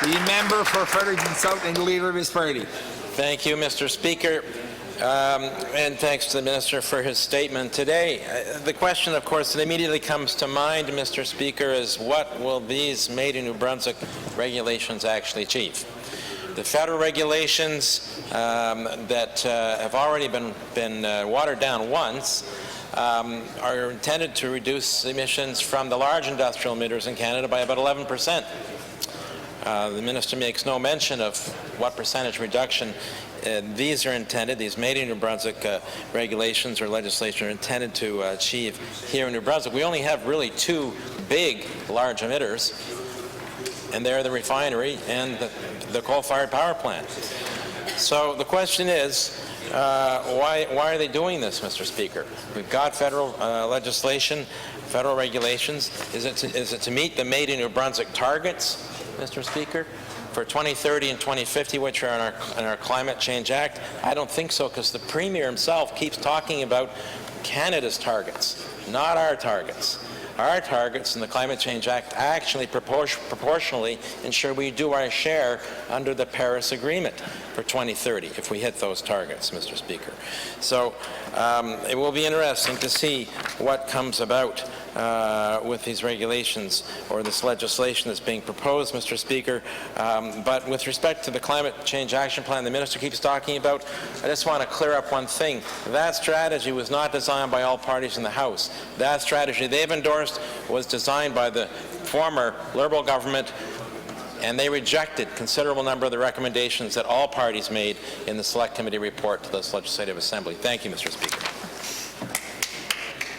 The member for Fredericton South and the Leader of his party. Thank you, Mr. Speaker. And thanks to the Minister for his statement today. The question, of course, that immediately comes to mind, Mr. Speaker, is what will these Made in New Brunswick regulations actually achieve? The federal regulations that have already been watered down once are intended to reduce emissions from the large industrial emitters in Canada by about 11%. The Minister makes no mention of what percentage reduction these are intended, these Made in New Brunswick regulations or legislation are intended to achieve here in New Brunswick. We only have really two big, large emitters, and they're the refinery and the coal-fired power plant. So the question is, why are they doing this, Mr. Speaker? We've got federal legislation, federal regulations. Is it to meet the Made in New Brunswick targets, Mr. Speaker, for 2030 and 2050, which are in our Climate Change Act? I don't think so, because the Premier himself keeps talking about Canada's targets, not our targets. Our targets in the Climate Change Act actually proportionally ensure we do our share under the Paris Agreement for 2030 if we hit those targets, Mr. Speaker. So it will be interesting to see what comes about with these regulations or this legislation that's being proposed, Mr. Speaker. But with respect to the Climate Change Action Plan the Minister keeps talking about, I just want to clear up one thing. That strategy was not designed by all parties in the House. That strategy they've endorsed was designed by the former Liberal government, and they rejected a considerable number of the recommendations that all parties made in the Select Committee report to this Legislative Assembly. Thank you, Mr. Speaker.